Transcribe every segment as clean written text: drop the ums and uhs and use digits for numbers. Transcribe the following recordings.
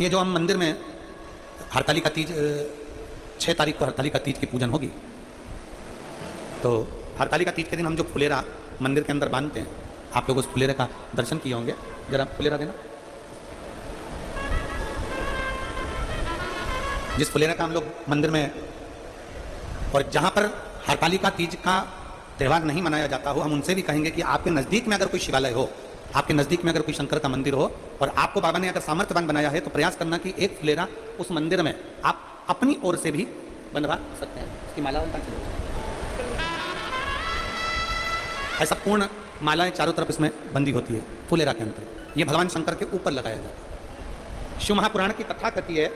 ये जो हम मंदिर में हरतालिका तीज 6 तारीख को हरतालिका तीज की पूजन होगी, तो हरतालिका तीज के दिन हम जो फुलेरा मंदिर के अंदर बांधते हैं, आप लोग उस फुलेरे का दर्शन किए होंगे। जरा फुलेरा देना। जिस फुलेरा का हम लोग मंदिर में, और जहां पर हरतालिका तीज का त्यौहार नहीं मनाया जाता हो, हम उनसे भी कहेंगे कि आपके नज़दीक में अगर कोई शिवालय हो, आपके नज़दीक में अगर कोई शंकर का मंदिर हो और आपको बाबा ने अगर सामर्थ्यवान बनाया है, तो प्रयास करना कि एक फुलेरा उस मंदिर में आप अपनी ओर से भी बनवा सकते हैं। इसकी माला ऐसा पूर्ण मालाएं चारों तरफ इसमें बंदी होती है फुलेरा के अंदर। ये भगवान शंकर के ऊपर लगाया जाता है। शिव महापुराण की कथा कहती है,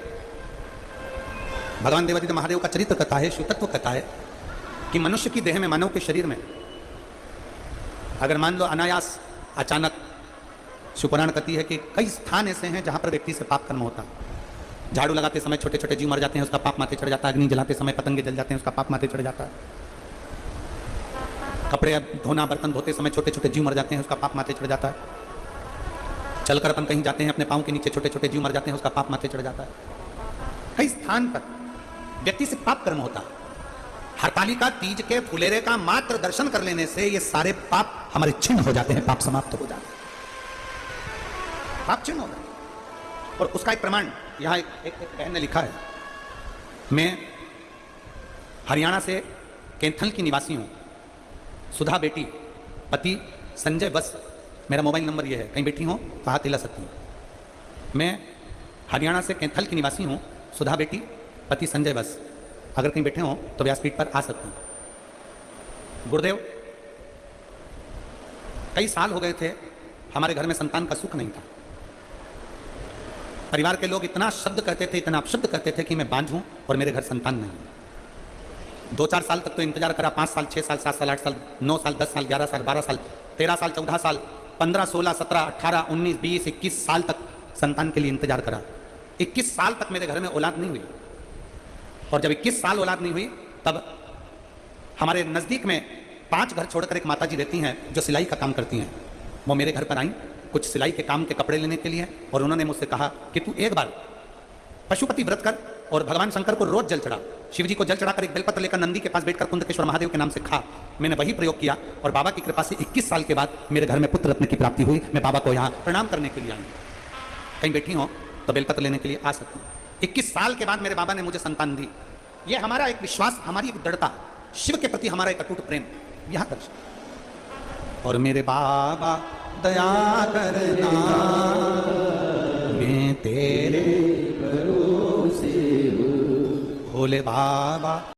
भगवान देवादिदेव महादेव का चरित्र कथा है, शिव तत्व कथा है कि मनुष्य की देह में, मानव के शरीर में अगर मान लो अनायास अचानक, शिवपुराण कहती है कि कई स्थान ऐसे हैं जहां पर व्यक्ति से पाप कर्म होता है। झाड़ू लगाते समय छोटे छोटे जीव मर जाते हैं, उसका पाप माथे चढ़ जाता है। अग्नि जलाते समय पतंगे जल जाते हैं, उसका पाप माथे चढ़ जाता है। कपड़े धोना, बर्तन धोते समय छोटे छोटे जीव मर जाते हैं, उसका पाप माथे चढ़ जाता है। चलकर अपन कहीं जाते हैं, अपने पाँव के नीचे छोटे छोटे जीव मर जाते हैं, उसका पाप माथे चढ़ जाता है। कई स्थान पर व्यक्ति से पाप कर्म होता है। हरतालिका तीज के फुलेरे का मात्र दर्शन कर लेने से ये सारे पाप हमारे छिन्न हो जाते हैं, पाप समाप्त हो जाते हैं, पाप छिन्न हो जाते हैं। और उसका एक प्रमाण यहाँ एक बहन ने लिखा है। मैं हरियाणा से कैंथल की निवासी हूँ, सुधा बेटी, पति संजय बस। मेरा मोबाइल नंबर ये है, कहीं बैठी हो तो हाथ हिला सकती हूँ। मैं हरियाणा से कैंथल की निवासी हूँ, सुधा बेटी, पति संजय बस। अगर कहीं बैठे हो तो व्यासपीठ पर आ सकते हैं। गुरुदेव, कई साल हो गए थे हमारे घर में संतान का सुख नहीं था। परिवार के लोग इतना शब्द कहते थे, इतना अपशब्द कहते थे कि मैं बांझ हूं और मेरे घर संतान नहीं। 2-4 साल तक तो इंतजार करा, 5 साल, 6 साल, 7 साल, 8 साल, 9 साल, 10 साल, 11 साल, 12 साल, 13 साल, 14 साल, 15, 16, 17, 18, 19, 20, 21 साल तक संतान के लिए इंतजार करा। 21 साल तक मेरे घर में औलाद नहीं हुई। और जब 21 साल औलाद नहीं हुई, तब हमारे नज़दीक में 5 घर छोड़कर एक माताजी रहती हैं जो सिलाई का काम करती हैं। वो मेरे घर पर आई कुछ सिलाई के काम के कपड़े लेने के लिए, और उन्होंने मुझसे कहा कि तू एक बार पशुपति व्रत कर और भगवान शंकर को रोज जल चढ़ा। शिव जी को जल चढ़ाकर एक बेलपत्र लेकर नंदी के पास बैठकर कुंदकेश्वर महादेव के नाम से खा। मैंने वही प्रयोग किया और बाबा की कृपा से 21 साल के बाद मेरे घर में पुत्र रत्न की प्राप्ति हुई। मैं बाबा को यहाँ प्रणाम करने के लिए आई। कहीं बैठी हो तो बेलपत्र लेने के लिए आ सकती हूँ। 21 साल के बाद मेरे बाबा ने मुझे संतान दी। ये हमारा एक विश्वास, हमारी एक दृढ़ता, शिव के प्रति हमारा एक अटूट प्रेम यहाँ दर्शन। और मेरे बाबा दया करना, मैं तेरे भरोसे हूँ, भोले बाबा।